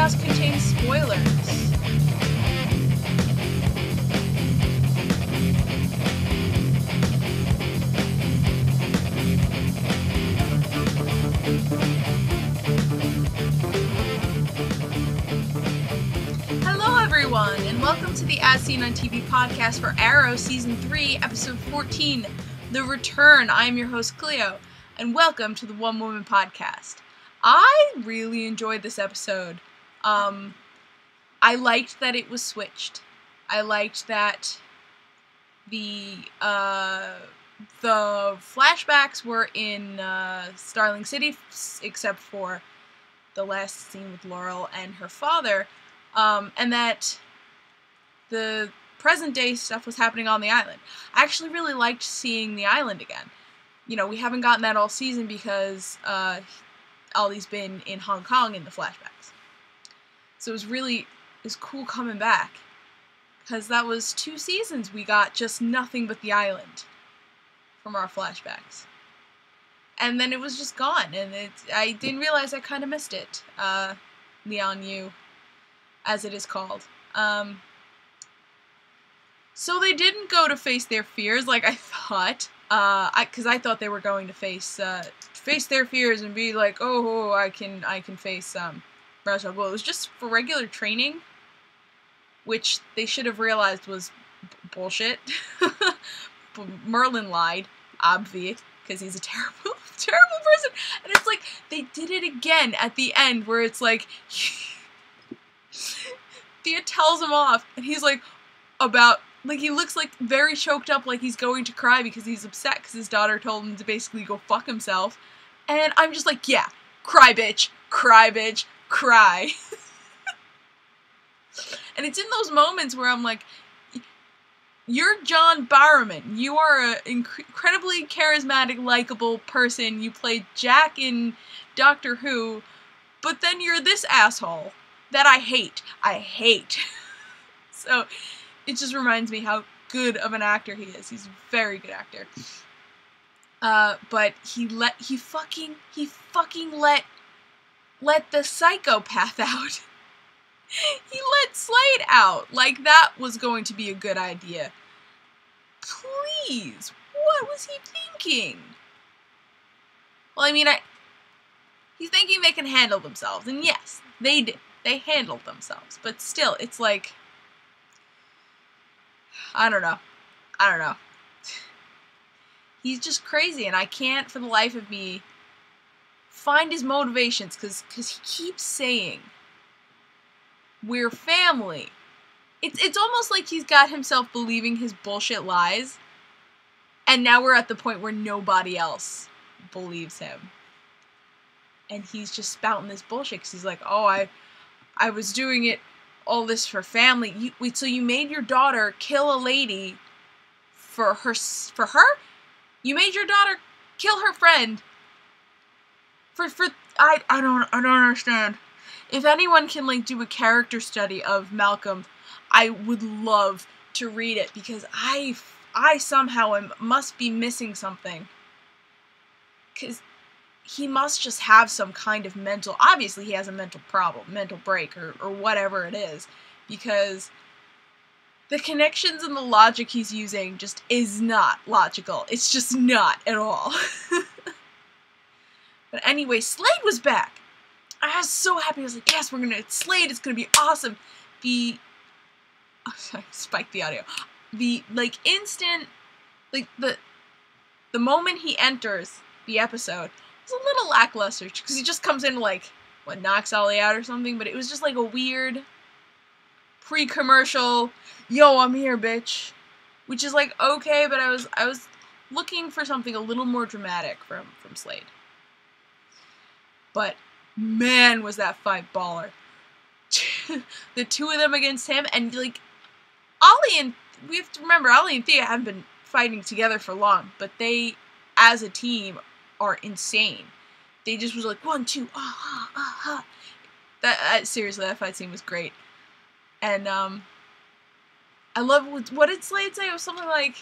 podcast contains spoilers. Hello everyone, and welcome to the As Seen on TV podcast for Arrow Season 3, Episode 14, The Return. I am your host, Clio, and welcome to the One Woman Podcast. I really enjoyed this episode. I liked that it was switched. I liked that the flashbacks were in Starling City, except for the last scene with Laurel and her father, and that the present day stuff was happening on the island. I actually really liked seeing the island again. You know, we haven't gotten that all season because Ollie's been in Hong Kong in the flashbacks. So it was cool coming back, because that was 2 seasons we got just nothing but the island from our flashbacks. And then it was just gone, and I didn't realize I kind of missed it. Lian Yu, as it is called. So they didn't go to face their fears like I thought, because I thought they were going to face their fears and be like, oh, I can face Rajah. Well, it was just for regular training, which they should have realized was bullshit. Merlyn lied, obvious, because he's a terrible person. And it's like, they did it again at the end, where it's like, Thea tells him off, and he's like, he looks like very choked up, like he's going to cry because he's upset because his daughter told him to basically go fuck himself. And I'm just like, yeah, cry bitch, cry bitch, cry. And it's in those moments where I'm like, you're John Barrowman. You are an incredibly charismatic, likable person. You played Jack in Doctor Who, but then you're this asshole that I hate. I hate. So it just reminds me how good of an actor he is. He's a very good actor. But he fucking let the psychopath out. He let Slade out. Like, that was going to be a good idea. Please, what was he thinking? Well, I mean, he's thinking they can handle themselves, and yes, they did. They handled themselves, but still, it's like, I don't know. He's just crazy, and I can't, for the life of me, find his motivations, because he keeps saying, we're family. It's almost like he's got himself believing his bullshit lies, and now we're at the point where nobody else believes him. And he's just spouting this bullshit, because he's like, oh, I was doing it, all this for family. So you made your daughter kill a lady for her? You made your daughter kill her friend I don't understand. If anyone can, like, do a character study of Malcolm, I would love to read it, because I somehow must be missing something. Because he must just have some kind of obviously he has a mental problem, mental break, or whatever it is, because the connections and the logic he's using just is not logical. It's just not at all. But anyway, Slade was back. I was so happy. I was like, yes, Slade, it's gonna be awesome. I spiked the audio. The moment he enters the episode was a little lackluster, because he just comes in like, knocks Olie out or something, but it was just like a weird pre-commercial, yo, I'm here, bitch. Which is like, okay, but I was looking for something a little more dramatic from Slade. But man, was that fight baller. The two of them against him, and like, we have to remember, Olie and Thea haven't been fighting together for long, but they, as a team, are insane. They just was like, 1, 2, seriously, that fight scene was great. And, I love, what did Slade say? It was something like,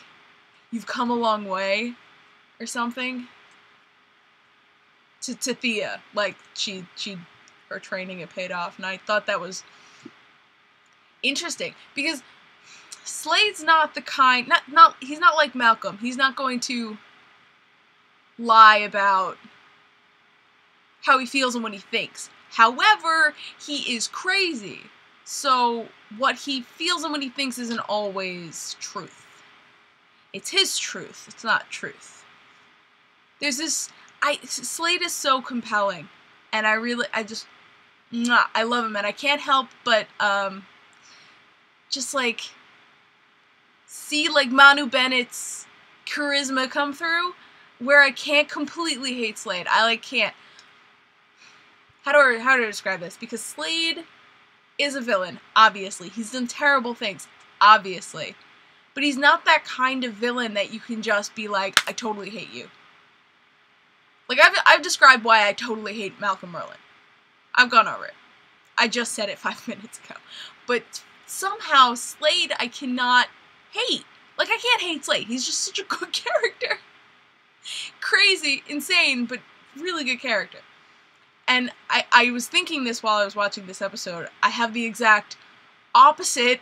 you've come a long way, or something. To Thea, like, she her training had paid off, and I thought that was interesting, because Slade's not the kind, he's not like Malcolm. He's not going to lie about how he feels and what he thinks. However, he is crazy. So what he feels and what he thinks isn't always truth. It's his truth. It's not truth. There's this, Slade is so compelling, and I love him, and I can't help but, just, like, see, like, Manu Bennett's charisma come through, where I can't completely hate Slade. I, like, can't. How do I describe this? Because Slade is a villain, obviously. He's done terrible things, obviously. But he's not that kind of villain that you can just be like, I totally hate you. Like, I've described why I totally hate Malcolm Merlyn. I've gone over it. I just said it 5 minutes ago. But somehow, Slade I cannot hate. Like, I can't hate Slade. He's just such a good character. Crazy, insane, but really good character. And I was thinking this while I was watching this episode. I have the exact opposite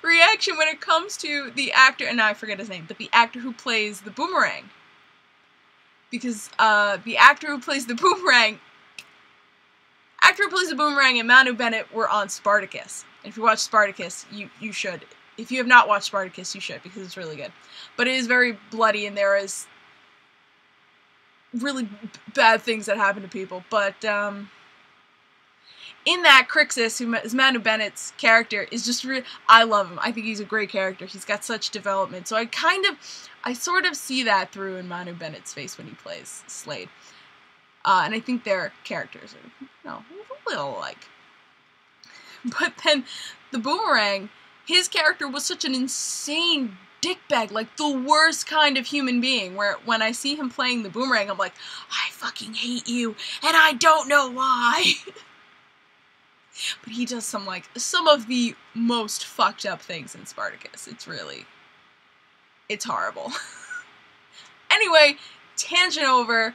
reaction when it comes to the actor, and now I forget his name, but the actor who plays the Boomerang. Because the actor who plays the Boomerang and Manu Bennett were on Spartacus. And if you watch Spartacus, you should. If you have not watched Spartacus, you should, because it's really good. But it is very bloody, and there is really bad things that happen to people. But in that, Crixus, who is Manu Bennett's character, is just I love him. I think he's a great character. He's got such development. So I sort of see that through in Manu Bennett's face when he plays Slade. And I think their characters are, a little alike. But then the Boomerang, his character was such an insane dickbag, like the worst kind of human being, where when I see him playing the Boomerang, I'm like, I fucking hate you, and I don't know why. But he does some of the most fucked up things in Spartacus. It's horrible. Anyway, tangent over.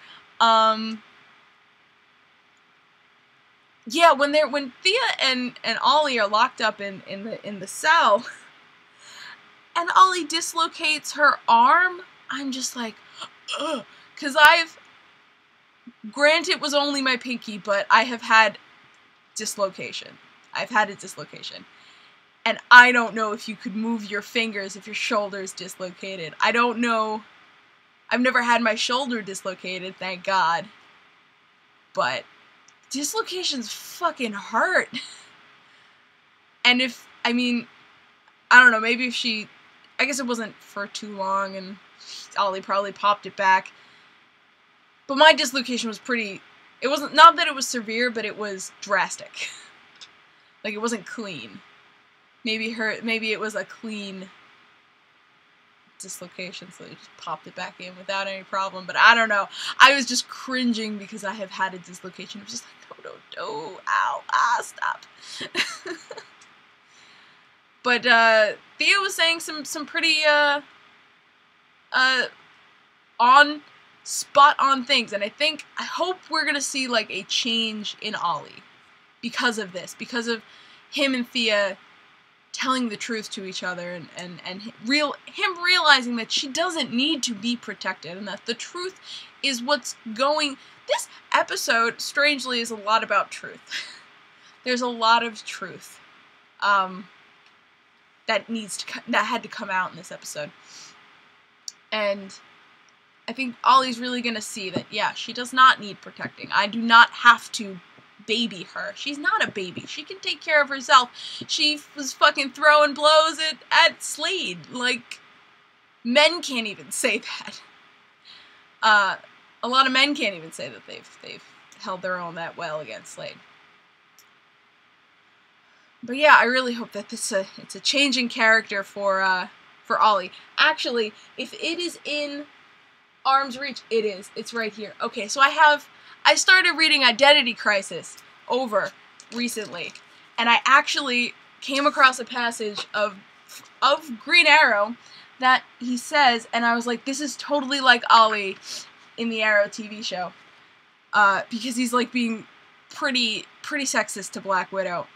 Yeah, when Thea and Olie are locked up in the cell, and Olie dislocates her arm, I'm just like, ugh. Because granted it was only my pinky, but I have had dislocation. I've had a dislocation. And I don't know if you could move your fingers if your shoulder is dislocated. I don't know. I've never had my shoulder dislocated, thank God. But dislocations fucking hurt. And I don't know, maybe if I guess it wasn't for too long, and Olie probably popped it back. But my dislocation was it wasn't, not that it was severe, but it was drastic. Like, it wasn't clean. Maybe it was a clean dislocation, so they just popped it back in without any problem, but I don't know. I was just cringing because I have had a dislocation. It was just like, no, ow, stop. But, Thea was saying some pretty, spot on things, and I hope we're gonna see, like, a change in Olie because of this, because of him and Thea telling the truth to each other, and him realizing that she doesn't need to be protected, and that the truth is what's going. This episode, strangely, is a lot about truth. There's a lot of truth that had to come out in this episode, and I think Ollie's really gonna see that, yeah, she does not need protecting. I do not have to baby her. She's not a baby. She can take care of herself. She was fucking throwing blows at Slade. Like, men can't even say that. A lot of men can't even say that they've held their own that well against Slade. But yeah, I really hope that it's a change in character for Olie. Actually, if it is in arm's reach, it is. It's right here. Okay, so I started reading Identity Crisis over recently, and I actually came across a passage of Green Arrow that he says, and I was like, this is totally like Olie in the Arrow TV show, because he's like being pretty sexist to Black Widow.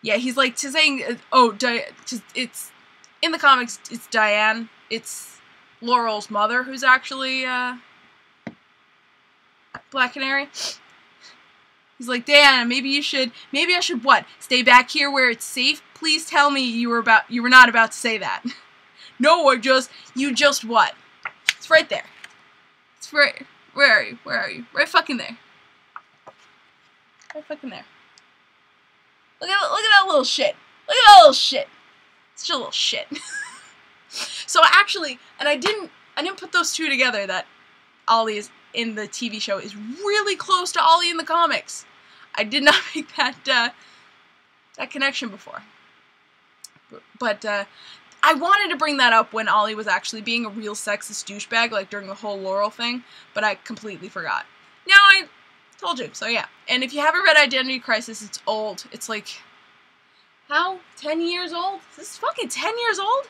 Yeah, he's like saying, oh, it's in the comics. It's Diane. It's Laurel's mother who's actually Black Canary. He's like, Diana, maybe I should what? Stay back here where it's safe? Please tell me you were not about to say that. No, you just what? It's right there. It's right, where are you? Where are you? Right fucking there. Right fucking there. Look at that little shit. Look at that little shit. It's just a little shit. So actually, and I didn't put those two together, that Olie is in the TV show is really close to Olie in the comics. I did not make that connection before. But I wanted to bring that up when Olie was actually being a real sexist douchebag, like during the whole Laurel thing, but I completely forgot. Now I told you, so yeah. And if you haven't read Identity Crisis, it's old. It's like, how? 10 years old? Is this fucking 10 years old?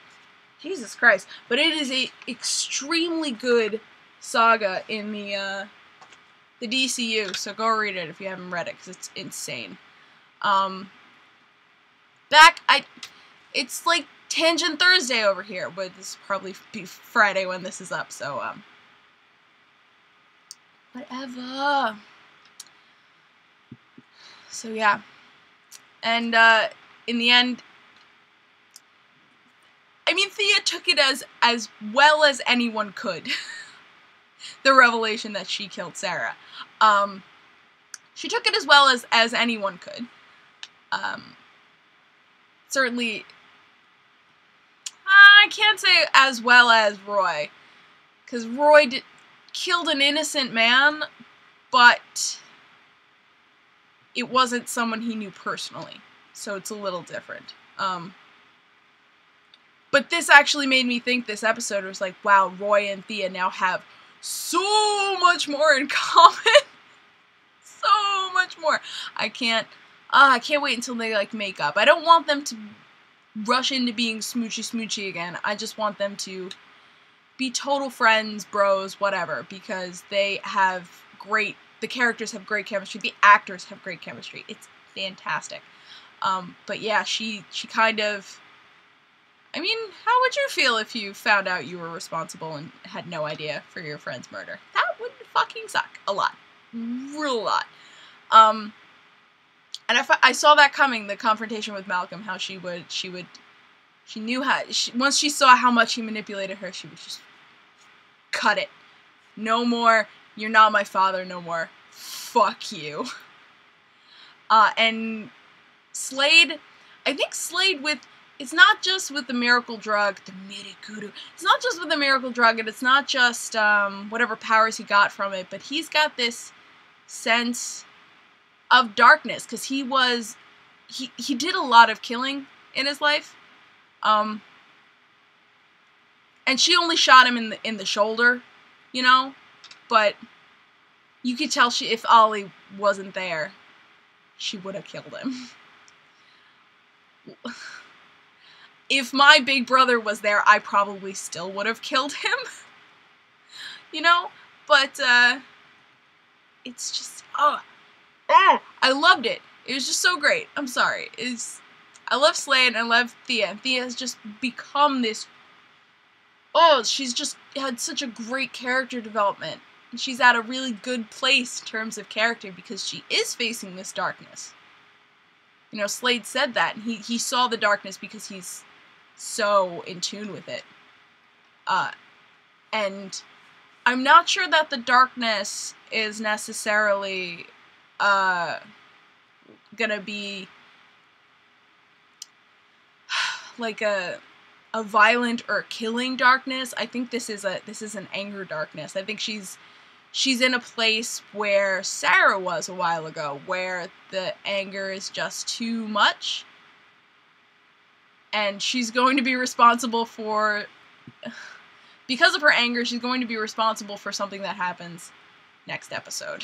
Jesus Christ. But it is a extremely good saga in the DCU, so go read it if you haven't read it, because it's insane. It's like Tangent Thursday over here, but this will probably be Friday when this is up, so, whatever. So, yeah. And, in the end, I mean, Thea took it as well as anyone could. The revelation that she killed Sarah. She took it as well as anyone could. Certainly, I can't say as well as Roy, because Roy killed an innocent man, but it wasn't someone he knew personally, so it's a little different. But this actually made me think, this episode was like, wow, Roy and Thea now have so much more in common. So much more. I can't wait until they, like, make up. I don't want them to rush into being smoochy again. I just want them to be total friends, bros, whatever, because the characters have great chemistry, the actors have great chemistry. It's fantastic. But yeah, she kind of, I mean, how would you feel if you found out you were responsible and had no idea for your friend's murder? That would fucking suck. A lot. Real lot. And I saw that coming, the confrontation with Malcolm, how she knew how, once she saw how much he manipulated her, she would just cut it. No more, you're not my father, no more. Fuck you. And Slade, I think Slade it's not just with the miracle drug, the Mirikudu. It's not just with the miracle drug, and it's not just whatever powers he got from it, but he's got this sense of darkness, because he did a lot of killing in his life. And she only shot him in the shoulder, you know? But you could tell if Olie wasn't there, she would have killed him. If my big brother was there, I probably still would have killed him. You know? But, it's just, I loved it. It was just so great. I'm sorry. I love Slade and I love Thea. And Thea has just become this, she's just had such a great character development. And she's at a really good place in terms of character because she is facing this darkness. You know, Slade said that. And he saw the darkness because he's so in tune with it. And I'm not sure that the darkness is necessarily gonna be like a violent or killing darkness. I think this is an anger darkness. I think she's in a place where Sarah was a while ago, where the anger is just too much, and she's going to be responsible for, because of her anger, she's going to be responsible for something that happens next episode.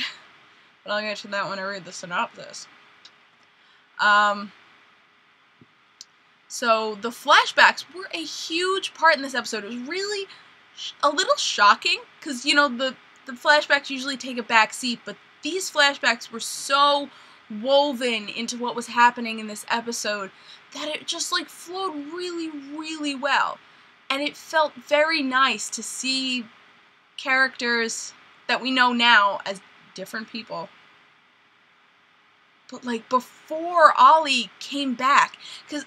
But I'll get to that when I read the synopsis. So the flashbacks were a huge part in this episode. It was really a little shocking, because, you know, the flashbacks usually take a back seat, but these flashbacks were so woven into what was happening in this episode that it just like flowed really, really well. And it felt very nice to see characters that we know now as different people. But like before Olie came back, because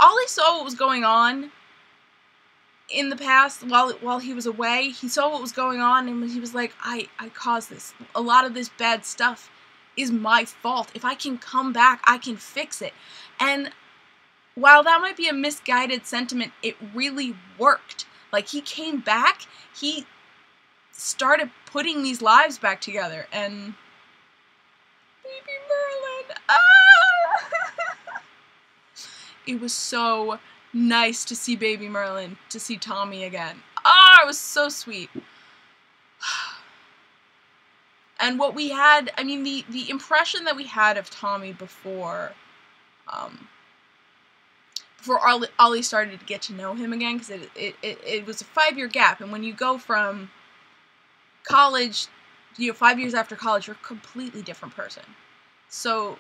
Olie saw what was going on in the past while he was away. He saw what was going on and he was like, I caused this. A lot of this bad stuff is my fault. If I can come back, I can fix it. And while that might be a misguided sentiment, it really worked. Like, he came back, he started putting these lives back together, and Baby Merlyn, it was so nice to see Baby Merlyn, to see Tommy again. It was so sweet. And what we had, I mean, the impression that we had of Tommy before Olie started to get to know him again, because it was a 5-year gap, and when you go from college, 5 years after college, you're a completely different person. So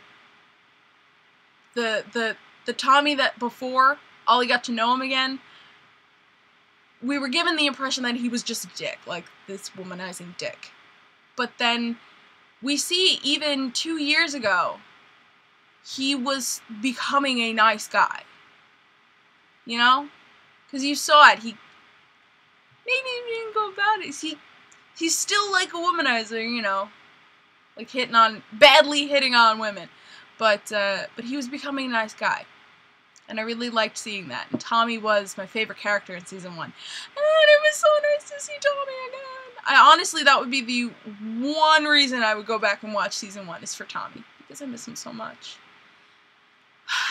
the Tommy that before Olie got to know him again, we were given the impression that he was just a dick, like this womanizing dick. But then we see even 2 years ago, he was becoming a nice guy. You know? Because you saw it. He maybe didn't go about it. He's still like a womanizer, you know, like badly hitting on women. But he was becoming a nice guy. And I really liked seeing that. And Tommy was my favorite character in season 1. And it was so nice to see Tommy again. Honestly, that would be the one reason I would go back and watch season 1, is for Tommy. Because I miss him so much.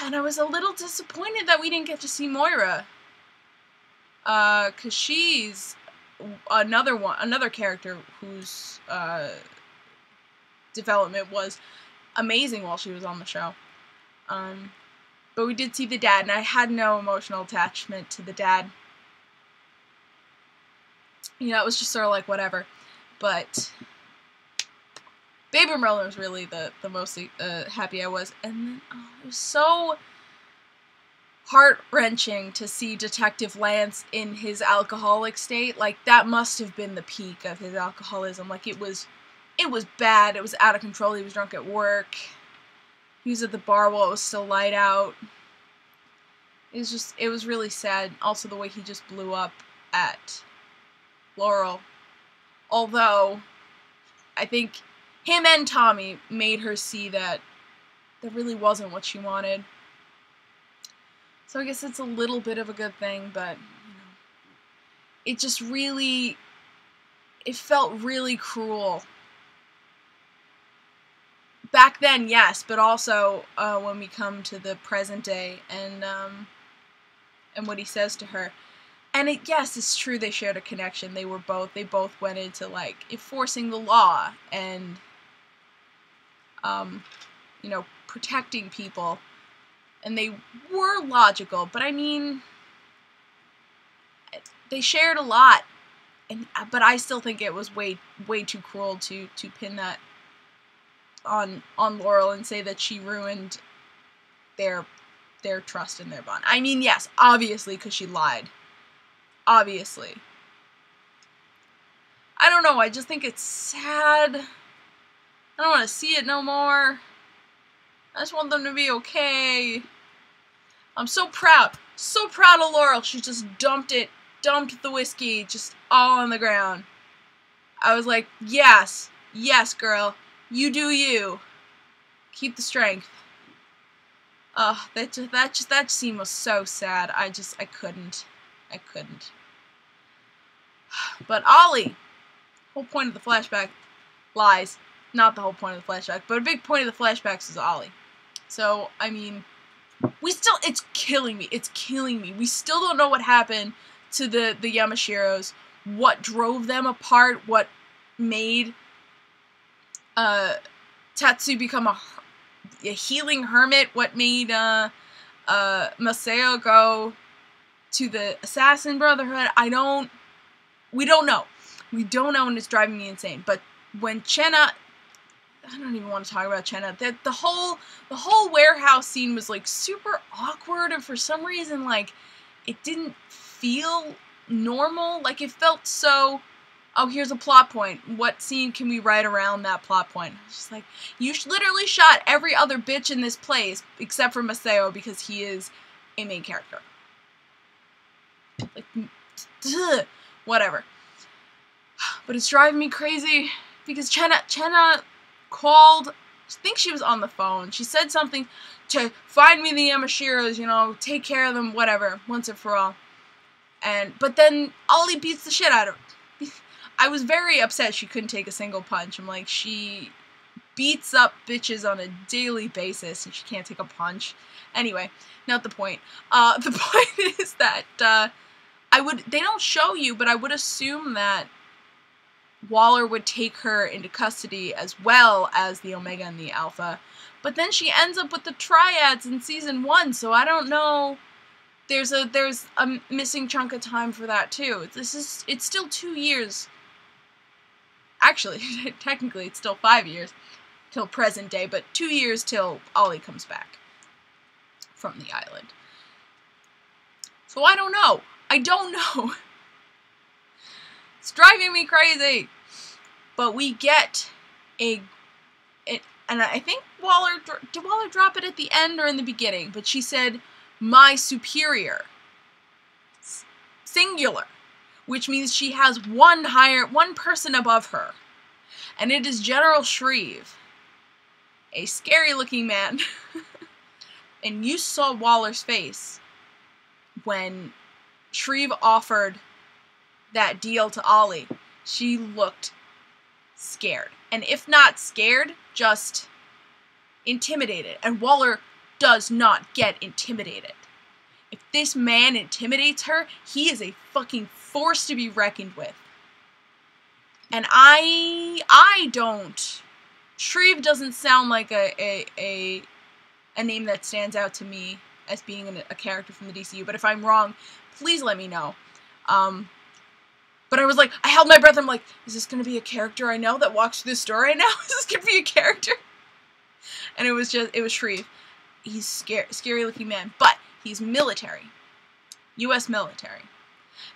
And I was a little disappointed that we didn't get to see Moira. Because she's another character whose development was amazing while she was on the show. But we did see the dad, and I had no emotional attachment to the dad. You know, it was just sort of like, whatever. But Baby Merlyn was really the most happy I was. And then, it was so heart-wrenching to see Detective Lance in his alcoholic state. Like, that must have been the peak of his alcoholism. Like, it was bad. It was out of control. He was drunk at work. He was at the bar while it was still light out. It was really sad. Also, the way he just blew up at Laurel. Although, I think him and Tommy made her see that that really wasn't what she wanted. So I guess it's a little bit of a good thing, but, you know, it just really, it felt really cruel. Back then, yes, but also when we come to the present day and what he says to her. And yes, it's true they shared a connection. They both went into, like, enforcing the law and, you know, protecting people. And they were logical, but I mean, they shared a lot. But I still think it was way too cruel to pin that on Laurel and say that she ruined their trust and their bond. I mean, yes, obviously, because she lied. Obviously. I don't know, I just think it's sad. I don't want to see it no more. I just want them to be okay. I'm so proud of Laurel. She just dumped the whiskey just all on the ground. I was like, yes, girl. You do you. Keep the strength. That scene was so sad. I couldn't. But Olie, whole point of the flashback lies. Not the whole point of the flashback, but a big point of the flashbacks is Olie. So, I mean, it's killing me. It's killing me. We still don't know what happened to the Yamashiros, what drove them apart, what made Tatsu become a healing hermit, what made Maseo go to the Assassin Brotherhood. We don't know. We don't know, and it's driving me insane. But when Chenna I don't even want to talk about Chenna. The whole warehouse scene was like super awkward, and for some reason like it didn't feel normal. Like it felt so, oh, here's a plot point. What scene can we write around that plot point? It's just like, you literally shot every other bitch in this place except for Maseo because he is a main character. Like, whatever. But it's driving me crazy because Chenna called, I think she was on the phone. She said something to find me the Yamashiros, you know, take care of them, whatever, once and for all. But then Olie beats the shit out of her. I was very upset she couldn't take a single punch. I'm like, she beats up bitches on a daily basis and she can't take a punch. Anyway, not the point. The point is that, they don't show you, but I would assume that Waller would take her into custody as well as the Omega and the Alpha. But then she ends up with the Triads in season 1, so I don't know. There's a missing chunk of time for that too. It's still 2 years. Actually, technically it's still 5 years till present day, but 2 years till Olie comes back from the island. So I don't know. I don't know. It's driving me crazy. But we get and I think did Waller drop it at the end or in the beginning? But she said, my superior. Singular. Which means she has one person above her. And it is General Shreve. A scary looking man. And you saw Waller's face when Shreve offered that deal to Olie. She looked scared. And if not scared, just intimidated. And Waller does not get intimidated. If this man intimidates her, he is a fucking force to be reckoned with. And I don't. Shreve doesn't sound like a name that stands out to me as being a character from the DCU. But if I'm wrong, please let me know. But I was like, I held my breath. I'm like, is this going to be a character I know that walks through this door right now? Is this going to be a character? And it was Shreve. He's scary looking man, but he's military. U.S. military.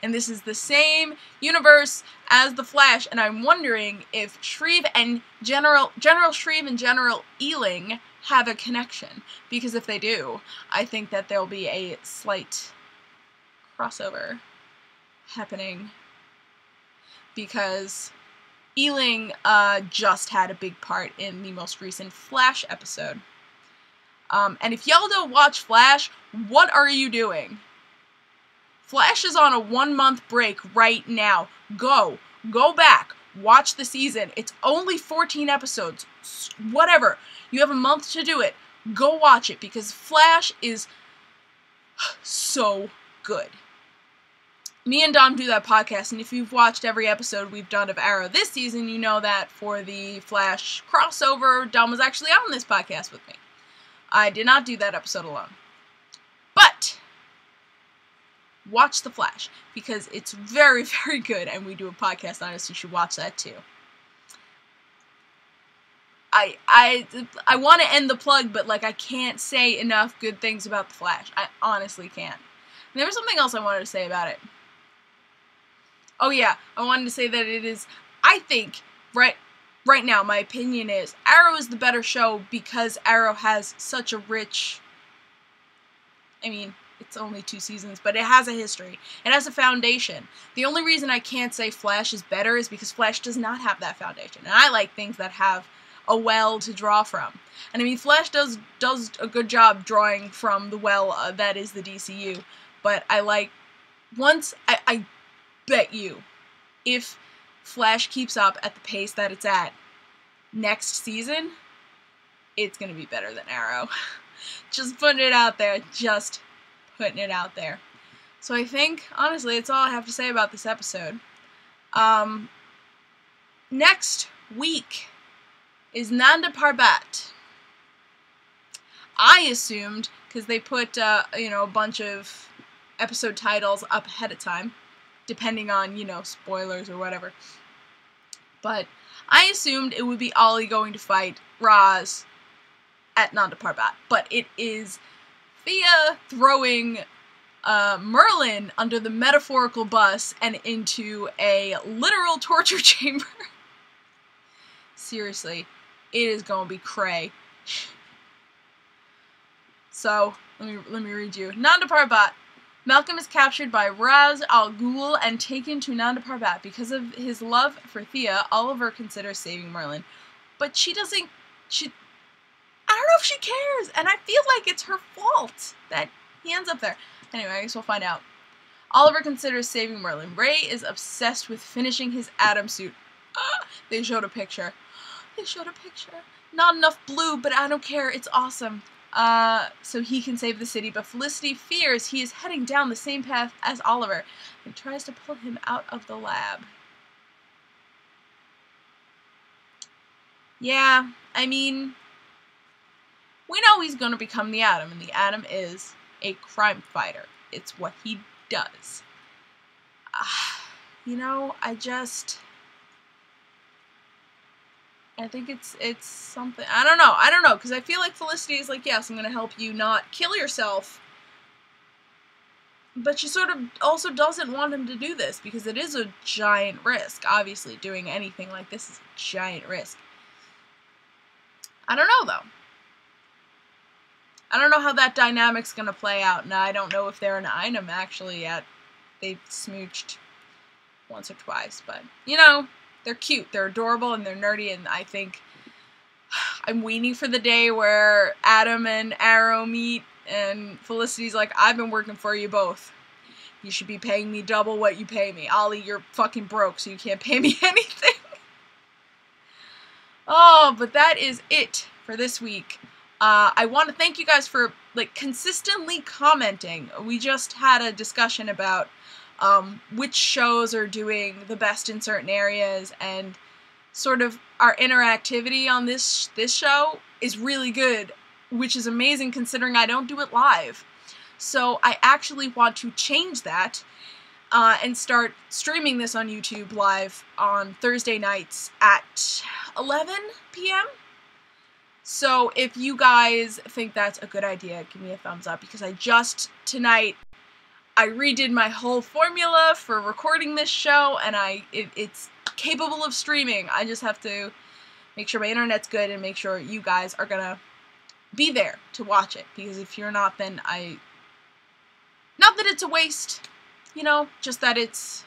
And this is the same universe as the Flash, and I'm wondering if Shreve and General Shreve and General Ealing have a connection. Because if they do, I think that there'll be a slight crossover happening. Because Ealing just had a big part in the most recent Flash episode. And if y'all don't watch Flash, what are you doing? Flash is on a 1-month break right now. Go back, watch the season. It's only 14 episodes. Whatever. You have a month to do it. Go watch it because Flash is so good. Me and Dom do that podcast, and if you've watched every episode we've done of Arrow this season, you know that for the Flash crossover, Dom was actually on this podcast with me. I did not do that episode alone. But watch The Flash, because it's very, very good, and we do a podcast on it, so you should watch that too. I want to end the plug, but like I can't say enough good things about The Flash. I honestly can't. And there was something else I wanted to say about it. Oh yeah, I wanted to say that it is, I think, right now, my opinion is, Arrow is the better show because Arrow has such a rich, I mean, it's only 2 seasons, but it has a history. It has a foundation. The only reason I can't say Flash is better is because Flash does not have that foundation. And I like things that have a well to draw from. And I mean, Flash does a good job drawing from the well that is the DCU. But I like, I bet you, if Flash keeps up at the pace that it's at next season, it's going to be better than Arrow. Just putting it out there. Just putting it out there. So I think, honestly, that's all I have to say about this episode. Next week is Nanda Parbat. I assumed, because they put, a bunch of episode titles up ahead of time, depending on, spoilers or whatever. But I assumed it would be Olie going to fight Roz at Nanda Parbat, but it is Thea throwing Merlyn under the metaphorical bus and into a literal torture chamber. Seriously, it is gonna be cray. So, let me read you. Nanda Parbat. Malcolm is captured by Raz Al Ghul and taken to Nanda Parbat. Because of his love for Thea, Oliver considers saving Merlyn. But I don't know if she cares, and I feel like it's her fault that he ends up there. Anyway, I guess we'll find out. Oliver considers saving Merlyn. Ray is obsessed with finishing his Atom suit. They showed a picture. Not enough blue, but I don't care, it's awesome. So he can save the city, but Felicity fears he is heading down the same path as Oliver and tries to pull him out of the lab. Yeah, I mean, we know he's going to become the Atom, and the Atom is a crime fighter. It's what he does. You know, I think it's something, I don't know, because I feel like Felicity is like, yes, I'm going to help you not kill yourself, but she sort of also doesn't want him to do this, because it is a giant risk. Obviously, doing anything like this is a giant risk. I don't know, though. I don't know how that dynamic's going to play out, and I don't know if they're an item, actually, yet. They've smooched once or twice, but, you know, they're cute, they're adorable, and they're nerdy, and I think I'm waiting for the day where Adam and Arrow meet, and Felicity's like, I've been working for you both. You should be paying me double what you pay me. Olie, you're fucking broke, so you can't pay me anything. Oh, but that is it for this week. I want to thank you guys for, like, consistently commenting. We just had a discussion about which shows are doing the best in certain areas, and sort of our interactivity on this show is really good, which is amazing considering I don't do it live. So I actually want to change that and start streaming this on YouTube live on Thursday nights at 11 p.m. So if you guys think that's a good idea, give me a thumbs up, because tonight I redid my whole formula for recording this show, and it's capable of streaming. I just have to make sure my internet's good and make sure you guys are gonna be there to watch it, because if you're not, then not that it's a waste, you know, just that it's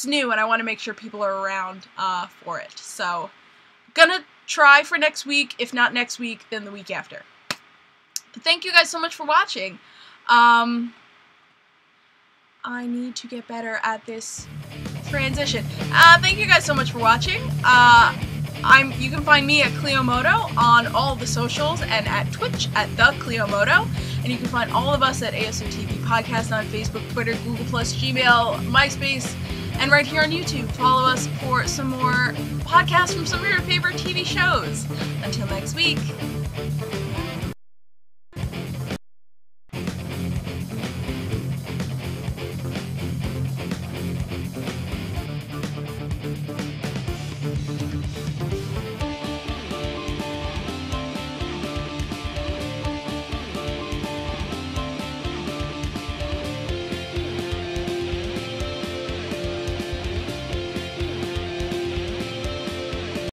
new, and I want to make sure people are around for it. So, gonna try for next week. If not next week, then the week after. But thank you guys so much for watching. I need to get better at this transition. Thank you guys so much for watching. You can find me at Clio Moto on all the socials and at Twitch at the Clio Moto. And you can find all of us at ASOTV Podcast on Facebook, Twitter, Google+, Gmail, MySpace, and right here on YouTube. Follow us for some more podcasts from some of your favorite TV shows. Until next week.